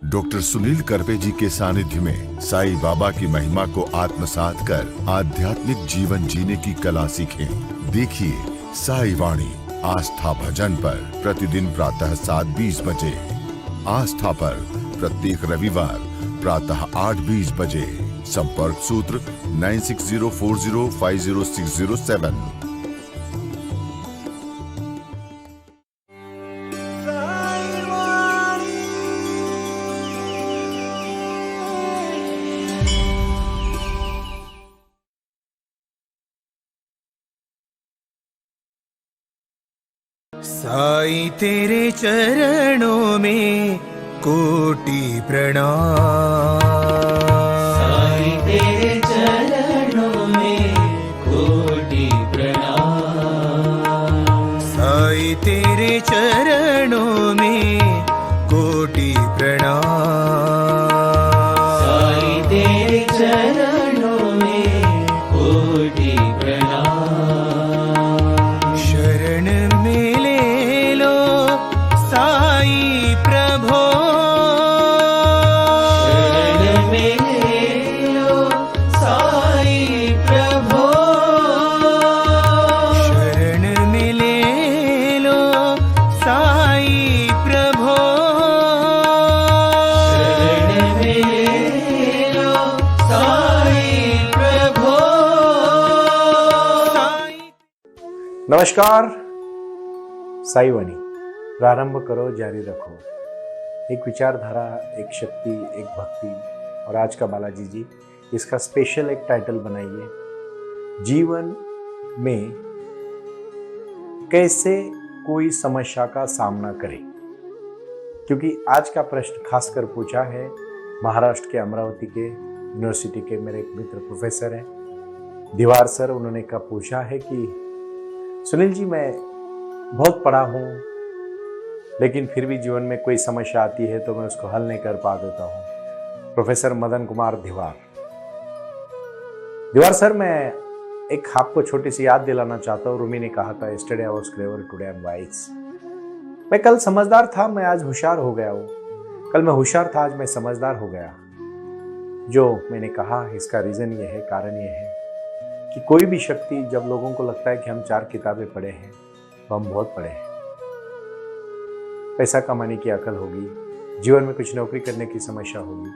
Doctor Sunil Karpe जी के सानिध्य में साईं बाबा की महिमा को आत्मसात कर आध्यात्मिक जीवन जीने की कला सीखें। देखिए साई वाणी आस्था भजन पर प्रतिदिन प्रातः 7:20 बजे, आस्था पर प्रत्येक रविवार प्रातः 8:20 बजे। संपर्क सूत्र 9604050607। साईं तेरे चरणों में कोटि प्रणाम। साईं तेरे चरणों में कोटि प्रणाम। साईं तेरे चरणों में कोटि प्रणाम। साईं तेरे चरणों में कोटि प्रणाम। शरण में ले लो साईं प्रभो। शरण में ले लो साईं प्रभो। शरण में ले लो साईं प्रभो। शरण में ले लो साईं प्रभो। नमस्कार। साई वाणी प्रारंभ करो, जारी रखो। एक विचारधारा, एक शक्ति, एक भक्ति। और आज का बालाजी जी, इसका स्पेशल एक टाइटल बनाइए, जीवन में कैसे कोई समस्या का सामना करे। क्योंकि आज का प्रश्न खासकर पूछा है महाराष्ट्र के अमरावती के यूनिवर्सिटी के मेरे एक मित्र प्रोफेसर हैं दीवार सर। उन्होंने का पूछा है कि सुनील जी, मैं बहुत पढ़ा हूँ लेकिन फिर भी जीवन में कोई समस्या आती है तो मैं उसको हल नहीं कर पा देता हूँ। प्रोफेसर मदन कुमार दीवार सर, मैं एक आपको छोटी सी याद दिलाना चाहता हूँ। रूमी ने कहा था, yesterday I was clever, today I am wise. मैं कल समझदार था, मैं आज होशियार हो गया हूँ। कल मैं होशियार था, आज मैं समझदार हो गया। जो मैंने कहा इसका रीजन ये है, कारण ये है कि कोई भी शक्ति, जब लोगों को लगता है कि हम 4 किताबें पढ़े हैं तो हम बहुत पढ़े हैं। पैसा कमाने की अकल होगी, जीवन में कुछ नौकरी करने की समस्या होगी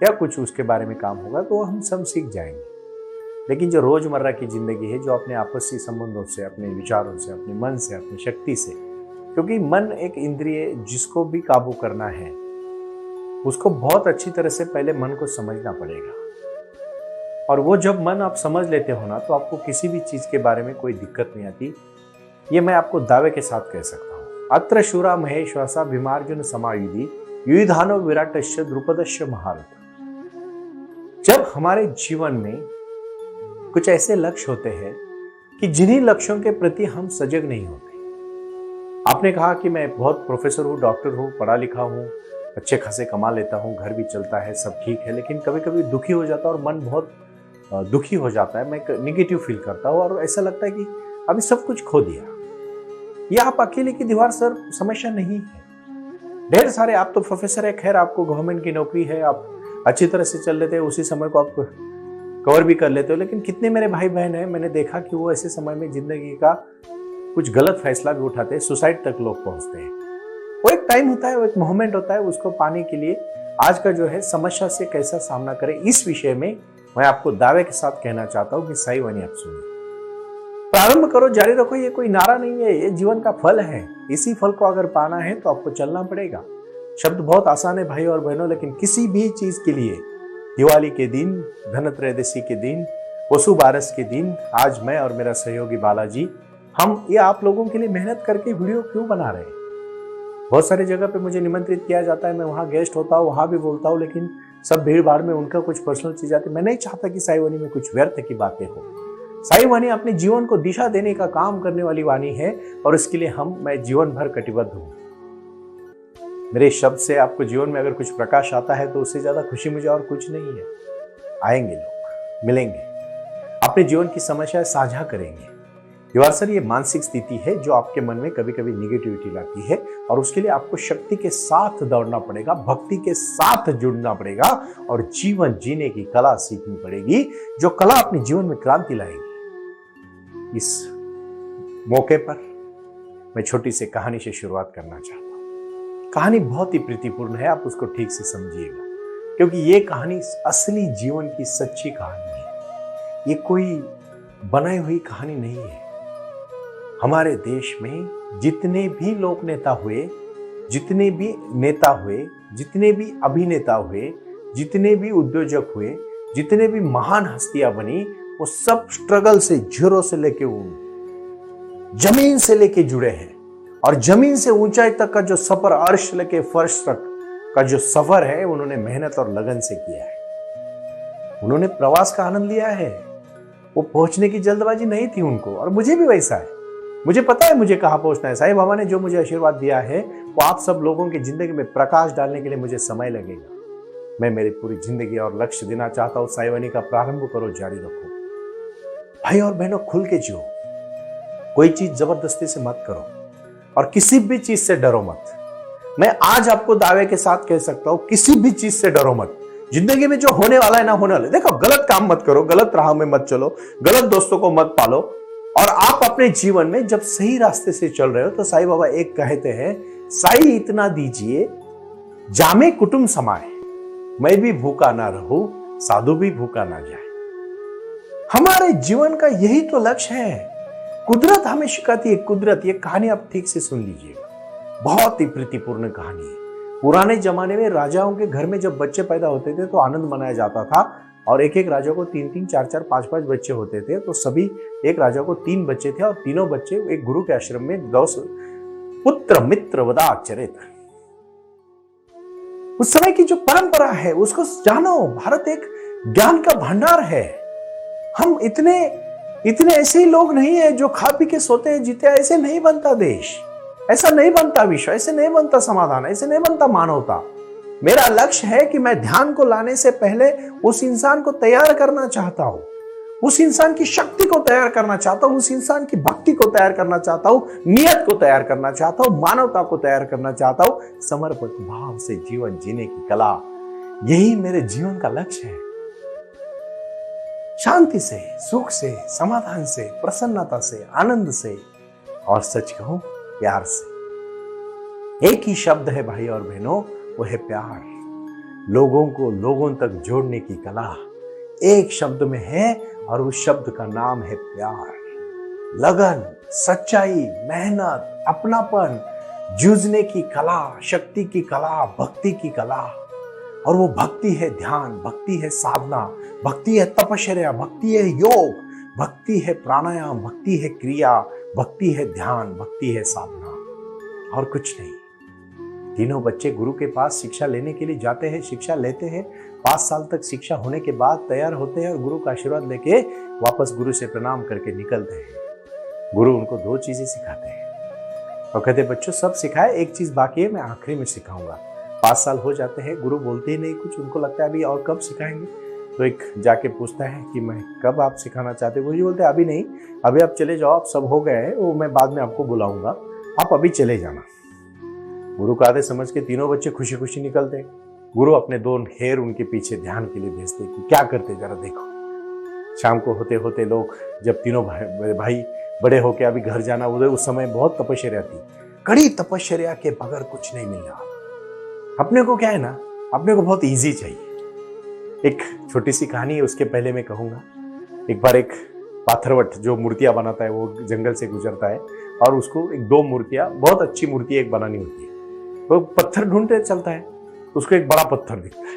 या कुछ उसके बारे में काम होगा तो हम सब सीख जाएंगे। लेकिन जो रोजमर्रा की जिंदगी है, जो अपने आपसी संबंधों से, अपने विचारों से, अपने मन से, अपनी शक्ति से, क्योंकि मन एक इंद्रिय जिसको भी काबू करना है उसको बहुत अच्छी तरह से पहले मन को समझना पड़ेगा। और वो जब मन आप समझ लेते हो ना, तो आपको किसी भी चीज के बारे में कोई दिक्कत नहीं आती। ये मैं आपको दावे के साथ कह सकता हूँ। अत्र शूरा महेश्वासा भीमार्जुन समायुधि युधानो विराटस्य द्रुपदस्य महारथ। जब हमारे जीवन में कुछ ऐसे लक्ष्य होते हैं कि जिन्हीं लक्ष्यों के प्रति हम सजग नहीं होते। आपने कहा कि मैं बहुत प्रोफेसर हूँ, डॉक्टर हूँ, पढ़ा लिखा हूँ, अच्छे खासे कमा लेता हूँ, घर भी चलता है, सब ठीक है, लेकिन कभी कभी दुखी हो जाता है और मन बहुत दुखी हो जाता है। मैं निगेटिव फील करता हूँ और ऐसा लगता है कि अभी सब कुछ खो दिया। ये आप अकेले की दीवार सर समस्या नहीं है। ढेर सारे, आप तो प्रोफेसर है, खैर आपको गवर्नमेंट की नौकरी है, आप अच्छी तरह से चल लेते हैं, उसी समय को आप कवर भी कर लेते हो। लेकिन कितने मेरे भाई बहन हैं, मैंने देखा कि वो ऐसे समय में जिंदगी का कुछ गलत फैसला भी उठाते हैं, सुसाइड तक लोग पहुंचते हैं। वो एक टाइम होता है, वो एक मोमेंट होता है, उसको पाने के लिए आज का जो है समस्या से कैसा सामना करें, इस विषय में मैं आपको दावे के साथ कहना चाहता हूं कि साई वाणी आप सुनिए। प्रारंभ करो, जारी रखो, ये कोई नारा नहीं है, ये जीवन का फल है। इसी फल को अगर पाना है तो आपको चलना पड़ेगा। शब्द बहुत आसान है भाई और बहनों, लेकिन किसी भी चीज के लिए दिवाली के दिन, धनत्रयोदशी के दिन, वसु बारस के दिन, आज मैं और मेरा सहयोगी बालाजी, हम ये आप लोगों के लिए मेहनत करके वीडियो क्यों बना रहे हैं। बहुत सारी जगह पे मुझे निमंत्रित किया जाता है, मैं वहाँ गेस्ट होता हूँ, वहाँ भी बोलता हूँ, लेकिन सब भीड़ भाड़ में उनका कुछ पर्सनल चीज आती है। मैं नहीं चाहता कि साई वाणी में कुछ व्यर्थ की बातें हो। साई वाणी अपने जीवन को दिशा देने का काम करने वाली वाणी है और इसके लिए मैं जीवन भर कटिबद्ध हूँ। मेरे शब्द से आपको जीवन में अगर कुछ प्रकाश आता है तो उससे ज्यादा खुशी मुझे और कुछ नहीं है। आएंगे लोग, मिलेंगे, अपने जीवन की समस्याएं साझा करेंगे, दिवासर ये मानसिक स्थिति है जो आपके मन में कभी कभी निगेटिविटी लाती है, और उसके लिए आपको शक्ति के साथ दौड़ना पड़ेगा, भक्ति के साथ जुड़ना पड़ेगा और जीवन जीने की कला सीखनी पड़ेगी, जो कला अपने जीवन में क्रांति लाएगी। इस मौके पर मैं छोटी सी कहानी से शुरुआत करना चाहता हूं। कहानी बहुत ही प्रीतिपूर्ण है, आप उसको ठीक से समझिएगा, क्योंकि ये कहानी असली जीवन की सच्ची कहानी है। ये कोई बनाई हुई कहानी नहीं है। हमारे देश में जितने भी लोक नेता हुए, जितने भी नेता हुए, जितने भी अभिनेता हुए, जितने भी उद्योजक हुए, जितने भी महान हस्तियां बनी, वो सब स्ट्रगल से, जीरो से लेके जमीन से लेके जुड़े हैं। और जमीन से ऊंचाई तक का जो सफर, अर्श लेके फर्श तक का जो सफर है, उन्होंने मेहनत और लगन से किया है। उन्होंने प्रवास का आनंद लिया है। वो पहुंचने की जल्दबाजी नहीं थी उनको, और मुझे भी वैसा है। मुझे पता है मुझे कहां पहुंचना है। साईं बाबा ने जो मुझे आशीर्वाद दिया है, वो आप सब लोगों की जिंदगी में प्रकाश डालने के लिए मुझे समय लगेगा। मैं मेरी पूरी जिंदगी और लक्ष्य देना चाहता हूं। साईं वाणी का प्रारंभ करो, जारी रखो। भाई और बहनों, खुल के जियो। कोई चीज जबरदस्ती से मत करो, और किसी भी चीज से डरो मत। मैं आज आपको दावे के साथ कह सकता हूं, किसी भी चीज से डरो मत। जिंदगी में जो होने वाला है ना होने वाला है। देखो, गलत काम मत करो, गलत राह में मत चलो, गलत दोस्तों को मत पालो। और आप अपने जीवन में जब सही रास्ते से चल रहे हो, तो साईं बाबा एक कहते हैं, साईं इतना दीजिए जामे कुटुंब समाए, मैं भी भूखा ना रहूं, साधु भी भूखा ना जाए। हमारे जीवन का यही तो लक्ष्य है। कुदरत हमें सिखाती है। कुदरत, ये कहानी आप ठीक से सुन लीजिएगा, बहुत ही प्रीतिपूर्ण कहानी है। पुराने जमाने में राजाओं के घर में जब बच्चे पैदा होते थे तो आनंद मनाया जाता था, और एक एक राजा को 3-3, 4-4, 5-5 बच्चे होते थे। तो सभी, एक राजा को 3 बच्चे थे, और तीनों बच्चे एक गुरु के आश्रम में गौ पुत्र मित्र वदा चरित। उस समय की जो परंपरा है उसको जानो। भारत एक ज्ञान का भंडार है। हम इतने ऐसे ही लोग नहीं है जो खा पी के सोते हैं, जीते। ऐसे नहीं बनता देश, ऐसा नहीं बनता विश्व, ऐसे नहीं बनता समाधान, ऐसे नहीं बनता मानवता। मेरा लक्ष्य है कि मैं ध्यान को लाने से पहले उस इंसान को तैयार करना चाहता हूं, उस इंसान की शक्ति को तैयार करना चाहता हूं, उस इंसान की भक्ति को तैयार करना चाहता हूं, नियत को तैयार करना चाहता हूं, मानवता को तैयार करना चाहता हूं, समर्पित भाव से जीवन जीने की कला। यही मेरे जीवन का लक्ष्य है। शांति से, सुख से, समाधान से, प्रसन्नता से, आनंद से, और सच कहूं, प्यार से। एक ही शब्द है भाई और बहनों, वो है प्यार। लोगों को लोगों तक जोड़ने की कला एक शब्द में है, और उस शब्द का नाम है प्यार। लगन, सच्चाई, मेहनत, अपनापन, जूझने की कला, शक्ति की कला, भक्ति की कला। और वो भक्ति है ध्यान, भक्ति है साधना, भक्ति है तपश्चर्या, भक्ति है योग, भक्ति है प्राणायाम, भक्ति है क्रिया, भक्ति है ध्यान, भक्ति है साधना, और कुछ नहीं। तीनों बच्चे गुरु के पास शिक्षा लेने के लिए जाते हैं, शिक्षा लेते हैं। 5 साल तक शिक्षा होने के बाद तैयार होते हैं, और गुरु का आशीर्वाद लेके वापस गुरु से प्रणाम करके निकलते हैं। गुरु उनको 2 चीजें सिखाते हैं, और कहते बच्चों सब सिखाए, एक चीज बाकी है, मैं आखिरी में सिखाऊंगा। 5 साल हो जाते हैं, गुरु बोलते ही नहीं कुछ। उनको लगता है अभी और कब सिखाएंगे। तो एक जाके पूछता है कि मैं कब आप सिखाना चाहते हो। गुरु जी बोलते हैं अभी नहीं, अभी आप चले जाओ, आप सब हो गए हैं, वो मैं बाद में आपको बुलाऊंगा, आप अभी चले जाना। गुरु का आदेश समझ के तीनों बच्चे खुशी खुशी निकलते। गुरु अपने 2 हेर उनके पीछे ध्यान के लिए भेजते कि क्या करते जरा देखो। शाम को होते होते लोग, जब तीनों भाई बड़े होके अभी घर जाना, उस समय बहुत तपश्चर्या थी, कड़ी तपश्चर्या के बगैर कुछ नहीं मिल रहा। अपने को क्या है ना, अपने को बहुत इजी चाहिए। एक छोटी सी कहानी है, उसके पहले मैं कहूंगा। एक बार एक पाथरवट जो मूर्तियां बनाता है, वो जंगल से गुजरता है, और उसको 2 मूर्तियां, बहुत अच्छी मूर्ति एक बनानी होती है। वो पत्थर ढूंढते चलता है, उसको एक बड़ा पत्थर दिखता है।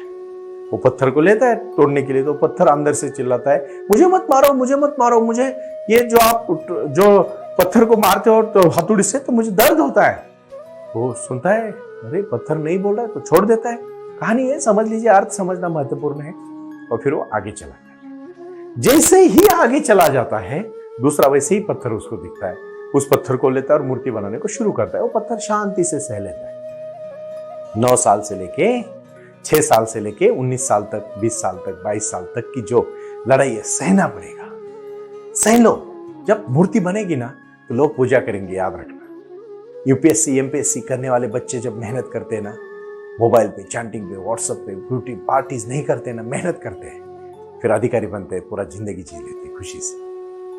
वो पत्थर को लेता है तोड़ने के लिए, तो पत्थर अंदर से चिल्लाता है, मुझे मत मारो, मुझे मत मारो, मुझे ये जो पत्थर को मारते हो तो हथौड़ी से, तो मुझे दर्द होता है। वो सुनता है, अरे पत्थर नहीं बोल रहा है, तो छोड़ देता है। कहानी है, समझ लीजिए, अर्थ समझना महत्वपूर्ण है। और फिर वो आगे चला जाता है। जैसे ही आगे चला जाता है, दूसरा वैसे ही पत्थर उसको दिखता है। उस पत्थर को लेता है और मूर्ति बनाने को शुरू करता है। वो पत्थर शांति से सह लेता है। 9 साल से लेके 6 साल से लेके 19 साल तक, 20 साल तक, 22 साल तक की जो लड़ाई है, सहना पड़ेगा। सह लो, जब मूर्ति बनेगी ना तो लोग पूजा करेंगे, याद रखना। यूपीएससी एमपीएससी करने वाले बच्चे जब मेहनत करते हैं ना, मोबाइल पे, चैंटिंग पे, व्हाट्सएप पे, ब्यूटी पार्टीज नहीं करते ना, मेहनत करते हैं, फिर अधिकारी बनते हैं, पूरा जिंदगी जी लेते हैं खुशी से,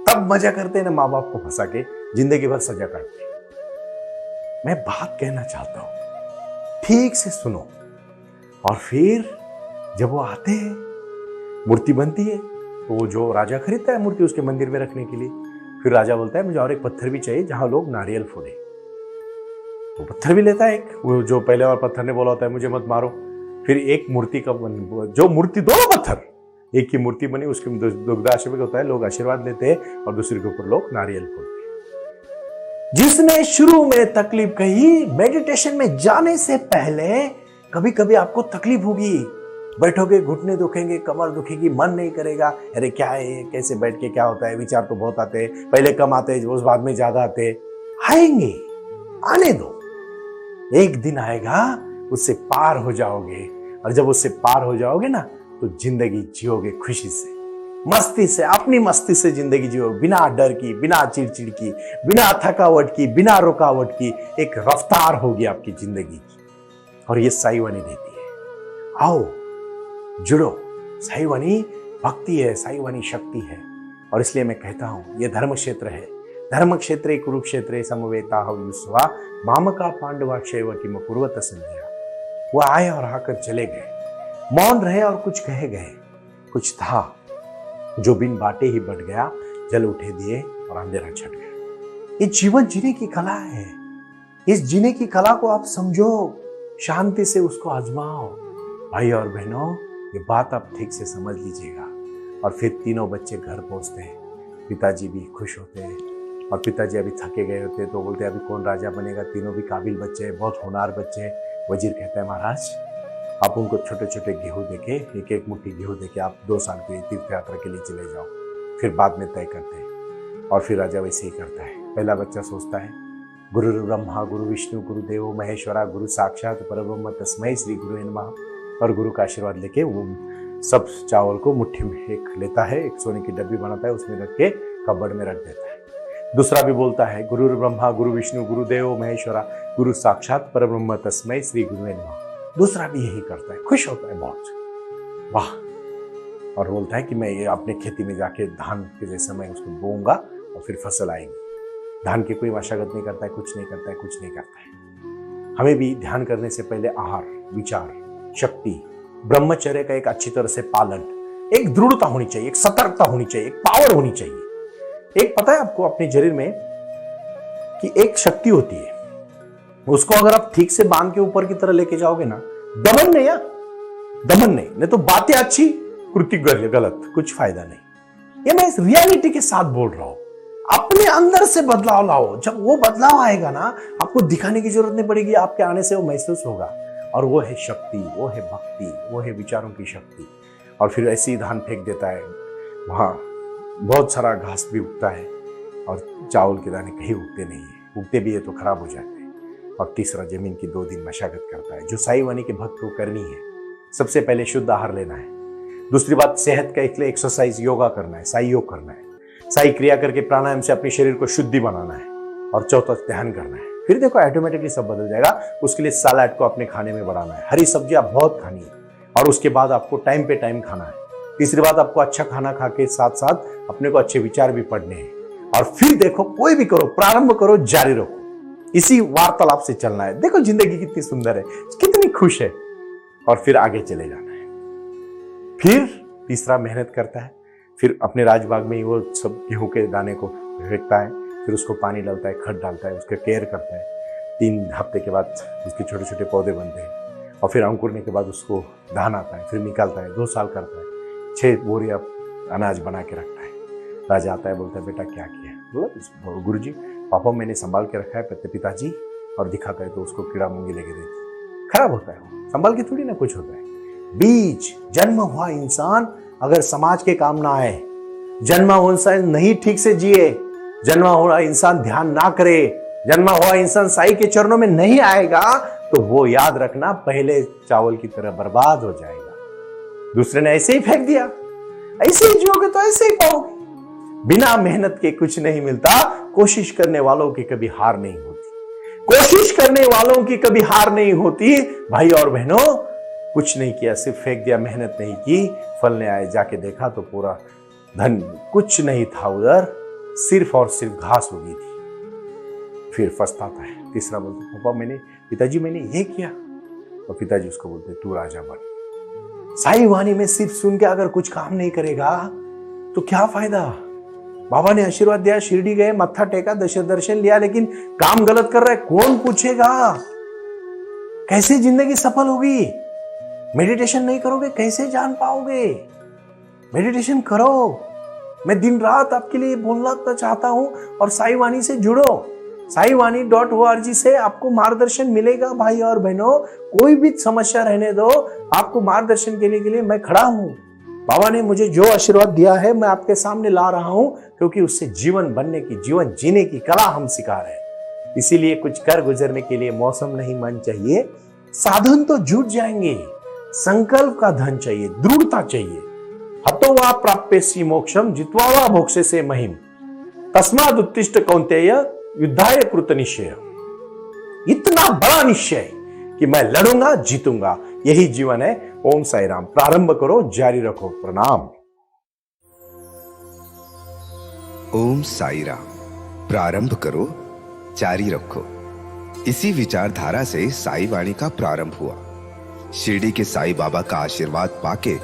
तब मजा करते हैं ना, माँ बाप को फंसा के जिंदगी भर सजा काटते हैं। मैं बात कहना चाहता हूं, ठीक से सुनो। और फिर जब वो आते हैं, मूर्ति बनती है, तो वो जो राजा खरीदता है मूर्ति उसके मंदिर में रखने के लिए, फिर राजा बोलता है मुझे और एक पत्थर भी चाहिए जहां लोग नारियल फोड़े। तो पत्थर भी लेता है एक, वो जो पहले और पत्थर ने बोला होता है मुझे मत मारो। फिर एक मूर्ति का जो मूर्ति, दोनों पत्थर, एक की मूर्ति बनी, उसके दुग्धाश्रम होता है, लोग आशीर्वाद लेते हैं और दूसरे के ऊपर लोग नारियल फोड़ते हैं। जिसने शुरू में तकलीफ कही, मेडिटेशन में जाने से पहले कभी कभी आपको तकलीफ होगी, बैठोगे घुटने दुखेंगे, कमर दुखेगी, मन नहीं करेगा, अरे क्या है ये, कैसे बैठ के क्या होता है, विचार तो बहुत आते हैं, पहले कम आते हैं, रोज बाद में ज्यादा आते हैं, आएंगे, आने दो, एक दिन आएगा, उससे पार हो जाओगे। और जब उससे पार हो जाओगे ना तो जिंदगी जियोगे खुशी से, मस्ती से, अपनी मस्ती से जिंदगी जियो, बिना डर की, बिना चिड़चिड़ की, बिना थकावट की, बिना रुकावट की, एक रफ्तार होगी आपकी जिंदगी की। और ये साई वाणी देती है। आओ जुड़ो, साई वाणी भक्ति है, साई वाणी शक्ति है। और इसलिए मैं कहता हूं ये धर्म क्षेत्र है, धर्म क्षेत्रे कुरुक्षेत्रे समवेता विश्वा मामका पांडवा शैव किम कुर्वत संध्या। वो आए और आकर चले गए, मौन रहे और कुछ कहे गए। कुछ था जो बिन बाटे ही बढ़ गया, जल उठे दिए और अंधेरा छट गया। ये जीवन जीने की कला है। इस जीने की कला को आप समझो, शांति से उसको आजमाओ। भाई और बहनों, ये बात आप ठीक से समझ लीजिएगा। और फिर तीनों बच्चे घर पहुंचते हैं, पिताजी भी खुश होते हैं। और पिताजी अभी थके गए होते हैं तो बोलते हैं अभी कौन राजा बनेगा, तीनों भी काबिल बच्चे हैं, बहुत होनहार बच्चे हैं। वजीर कहता है महाराज आप उनको छोटे छोटे गेहूं देके, एक एक मुट्ठी गेहूं देके आप 2 साल के तीर्थ यात्रा के लिए चले जाओ, फिर बाद में तय करते हैं। और फिर राजा वैसे ही करता है। पहला बच्चा सोचता है गुरु ब्रह्मा गुरु विष्णु गुरु देवो महेश्वरा गुरु साक्षात परब्रह्म तस्मै श्री गुरुवे नमः। और गुरु का आशीर्वाद लेके वो सब चावल को मुट्ठी में एक लेता है, एक सोने की डब्बी बनाता है, उसमें रख के कबड़ में रख देता है। दूसरा भी बोलता है गुरु ब्रह्मा गुरु विष्णु गुरु देवो महेश्वरा गुरु साक्षात परब्रह्म तस्मै श्री गुरुवे नमः। दूसरा भी यही करता है, खुश होता है बहुत, वाह। और बोलता है कि मैं ये अपने खेती में जाके धान के जैसे मैं उसको बोऊंगा और फिर फसल आएगी। धान की कोई मशागत नहीं करता है, कुछ नहीं करता है, कुछ नहीं करता है। हमें भी ध्यान करने से पहले आहार, विचार, शक्ति, ब्रह्मचर्य का एक अच्छी तरह से पालन, एक दृढ़ता होनी चाहिए, एक सतर्कता होनी चाहिए, एक पावर होनी चाहिए। एक पता है आपको अपने शरीर में कि एक शक्ति होती है, उसको अगर आप ठीक से बांध के ऊपर की तरह लेके जाओगे ना, दमन नहीं, दमन नहीं तो बातें अच्छी, कृति गलत, कुछ फायदा नहीं। ये मैं इस रियलिटी के साथ बोल रहा हूं। अपने अंदर से बदलाव लाओ। जब वो बदलाव आएगा ना, आपको दिखाने की जरूरत नहीं पड़ेगी, आपके आने से वो महसूस होगा। और वो है शक्ति, वो है भक्ति, वो है विचारों की शक्ति। और फिर ऐसे ही धान फेंक देता है, वहां बहुत सारा घास भी उगता है और चावल के दाने कहीं उगते नहीं है, उगते भी है तो खराब हो जाते हैं। और तीसरा जमीन की 2 दिन मशागत करता है, जो साई वाणी के भक्त को करनी है। सबसे पहले शुद्ध आहार लेना है, दूसरी बात सेहत का इसलिए एक्सरसाइज, योगा करना है, साई योग करना है, साई क्रिया करके प्राणायाम से अपने शरीर को शुद्धि बनाना है, और चौथा ध्यान करना है। फिर देखो ऑटोमेटिकली सब बदल जाएगा। उसके लिए सलाद को अपने खाने में बढ़ाना है, हरी सब्जियां बहुत खानी है, और उसके बाद आपको टाइम पे टाइम खाना है। तीसरी बात, आपको अच्छा खाना खा के साथ साथ अपने को अच्छे विचार भी पढ़ने हैं। और फिर देखो, कोई भी करो, प्रारंभ करो, जारी रखो, इसी वार्तालाप से चलना है। देखो जिंदगी कितनी सुंदर है, कितनी खुश है, और फिर आगे चले जाना है। फिर तीसरा मेहनत करता है, फिर अपने राजबाग में ही वो सब गेहूं के दाने को फेंकता है, फिर उसको पानी डालता है, खत डालता है, उसका केयर करता है। 3 हफ्ते के बाद उसके छोटे छोटे पौधे बनते हैं, और फिर अंकुरने के बाद उसको धान आता है, फिर निकालता है, 2 साल करता है, 6 बोरिया अनाज बना के रखता है। राजा आता है, बोलता है बेटा क्या किया? बोला गुरुजी पापा मैंने संभाल के रखा है पिताजी, और दिखाता है तो उसको कीड़ा मूंगी लेके देती, खराब होता है, संभाल के थोड़ी ना कुछ होता है। बीज जन्म हुआ इंसान अगर समाज के काम ना आए, जन्मा हुआ इंसान नहीं ठीक से जिए, जन्मा हुआ इंसान ध्यान ना करे, जन्मा हुआ इंसान साई के चरणों में नहीं आएगा, तो वो याद रखना पहले चावल की तरह बर्बाद हो जाएगा। दूसरे ने ऐसे ही फेंक दिया, ऐसे ही जियोगे तो ऐसे ही पाओगे। बिना मेहनत के कुछ नहीं मिलता। कोशिश करने वालों की कभी हार नहीं होती, कोशिश करने वालों की कभी हार नहीं होती। भाई और बहनों, कुछ नहीं किया, सिर्फ फेंक दिया, मेहनत नहीं की, फल ने आए, जाके देखा तो पूरा धन कुछ नहीं था उधर, सिर्फ और सिर्फ घास उगी थी। फिर पछताता है। तीसरा बोलते, पापा पिताजी मैंने ये किया, तो पिताजी उसको बोलते तू राजा बन। साई वाणी में सिर्फ सुन के अगर कुछ काम नहीं करेगा तो क्या फायदा। बाबा ने आशीर्वाद दिया, शिरडी गए, मत्था टेका, दर्शन लिया, लेकिन काम गलत कर रहा है, कौन पूछेगा? कैसे जिंदगी सफल होगी? मेडिटेशन नहीं करोगे कैसे जान पाओगे? मेडिटेशन करो। मैं दिन रात आपके लिए बोलना चाहता हूं, और साई वाणी से जुड़ो। saiwani.org से आपको मार्गदर्शन मिलेगा। भाई और बहनों, कोई भी समस्या रहने दो, आपको मार्गदर्शन के लिए मैं खड़ा हूं। बाबा ने मुझे जो आशीर्वाद दिया है मैं आपके सामने ला रहा हूं, क्योंकि उससे जीवन बनने की, जीवन जीने की कला हम सिखा रहे हैं। इसीलिए कुछ कर गुजरने के लिए मौसम नहीं मन चाहिए, साधन तो जुट जाएंगे। संकल्प का धन चाहिए, दृढ़ता चाहिए। हतो वा प्राप्यसि मोक्षम जित्वा वा भोक्ष्य से महिम, तस्माद उत्तिष्ठ कौन्तेय युद्धाय कृत निश्चय। इतना बड़ा निश्चय कि मैं लड़ूंगा, जीतूंगा, यही जीवन है। ओम साई राम। प्रारंभ करो, जारी रखो। प्रणाम। ओम साई राम। प्रारंभ करो, जारी रखो। इसी विचारधारा से साई वाणी का प्रारंभ हुआ। शिरडी के साई बाबा का आशीर्वाद पाके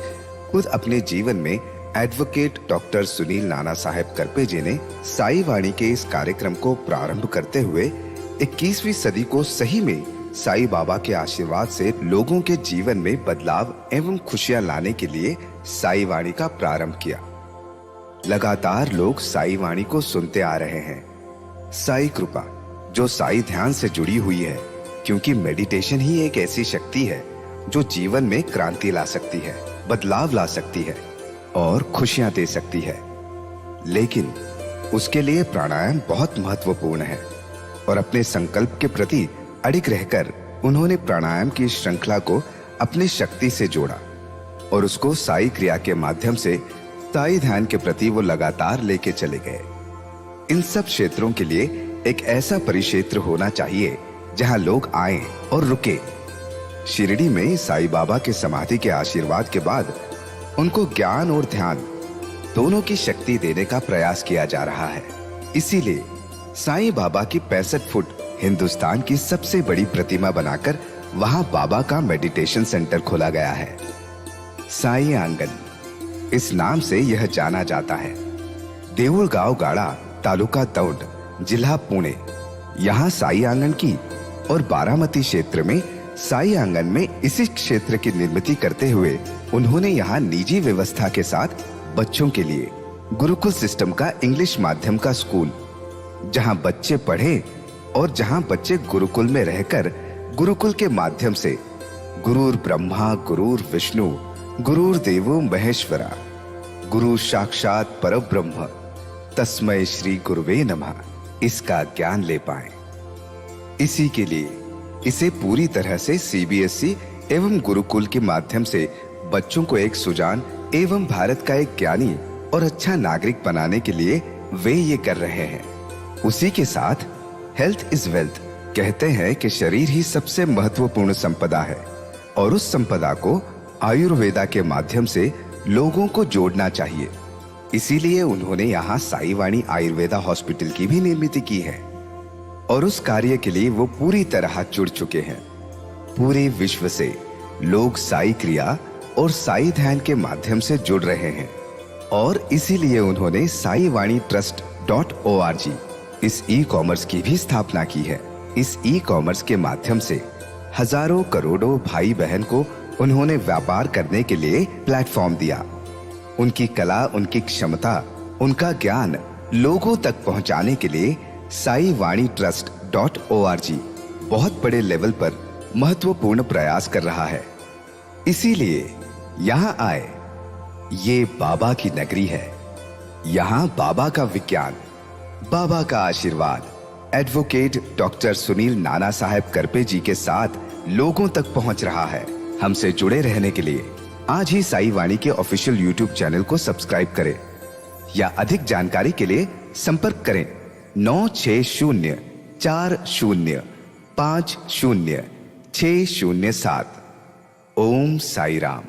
खुद अपने जीवन में एडवोकेट डॉक्टर सुनील नाना साहेब करपे जी ने साई वाणी के इस कार्यक्रम को प्रारंभ करते हुए 21वीं सदी को सही में साई बाबा के आशीर्वाद से लोगों के जीवन में बदलाव एवं खुशियां लाने के लिए साई वाणी का प्रारंभ किया। लगातार लोग साई वाणी को सुनते आ रहे हैं। साई कृपा जो साई ध्यान से जुड़ी हुई है, क्योंकि मेडिटेशन ही एक ऐसी शक्ति है जो जीवन में क्रांति ला सकती है, बदलाव ला सकती है और खुशियां दे सकती है। लेकिन उसके लिए प्राणायाम बहुत महत्वपूर्ण है, और अपने संकल्प के प्रति अडिग रहकर उन्होंने प्राणायाम की श्रृंखला को अपनी शक्ति से जोड़ा, और उसको साई क्रिया के माध्यम से साई ध्यान के प्रति वो लगातार लेके चले गए। इन सब क्षेत्रों के लिए एक ऐसा परिक्षेत्र होना चाहिए जहां लोग आए और रुके। शिरडी में साई बाबा के समाधि के आशीर्वाद के बाद उनको ज्ञान और ध्यान दोनों की शक्ति देने का प्रयास किया जा रहा है। इसीलिए साईं बाबा की 65 फुट हिंदुस्तान की सबसे बड़ी प्रतिमा बनाकर वहां बाबा का मेडिटेशन सेंटर खोला गया है। साई आंगन इस नाम से यह जाना जाता है। देऊळगाव गाड़ा, तालुका दौंड, जिला पुणे, यहाँ साई आंगन की, और बारामती क्षेत्र में साई आंगन में इसी क्षेत्र की निर्मित करते हुए उन्होंने यहाँ निजी व्यवस्था के साथ बच्चों के लिए गुरुकुल सिस्टम का इंग्लिश माध्यम का स्कूल, जहाँ बच्चे पढ़े और जहाँ बच्चे गुरुकुल में रहकर गुरुकुल के माध्यम से गुरुर ब्रह्मा गुरुर विष्णु गुरुर देवो महेश्वरा गुरु साक्षात परब्रह्म तस्मै श्री गुरुवे नमः इसका ज्ञान ले पाए। इसी के लिए इसे पूरी तरह से सीबीएसई एवं गुरुकुल के माध्यम से बच्चों को एक सुजान एवं भारत का एक ज्ञानी और अच्छा नागरिक बनाने के लिए वे ये कर रहे हैं। उसी के साथ हेल्थ इज वेल्थ कहते हैं कि शरीर ही सबसे महत्वपूर्ण संपदा है, और उस संपदा को आयुर्वेदा के माध्यम से लोगों को जोड़ना चाहिए। इसीलिए उन्होंने यहाँ साई वाणी आयुर्वेदा हॉस्पिटल की भी निर्मित की है, और उस कार्य के लिए वो पूरी तरह जुड़ चुके हैं। पूरे विश्व से लोग साई क्रिया और साई ध्यान के माध्यम से जुड़ रहे हैं, और इसीलिए उन्होंने साई वाणी trust.org इस ई कॉमर्स की भी स्थापना की है। इस ई कॉमर्स के माध्यम से हजारों करोड़ों भाई बहन को उन्होंने व्यापार करने के लिए प्लेटफॉर्म दिया। उनकी कला, उनकी क्षमता, उनका ज्ञान लोगों तक पहुंचाने के लिए साई वाणी trust.org बहुत बड़े लेवल पर महत्वपूर्ण प्रयास कर रहा है। इसीलिए यहाँ आए। ये बाबा की नगरी है। यहाँ बाबा का विज्ञान, बाबा का आशीर्वाद एडवोकेट डॉक्टर सुनील नाना साहेब करपे जी के साथ लोगों तक पहुंच रहा है। हमसे जुड़े रहने के लिए आज ही साई वाणी के ऑफिशियल यूट्यूब चैनल को सब्सक्राइब करें या अधिक जानकारी के लिए संपर्क करें 9604050607। ओम साई राम।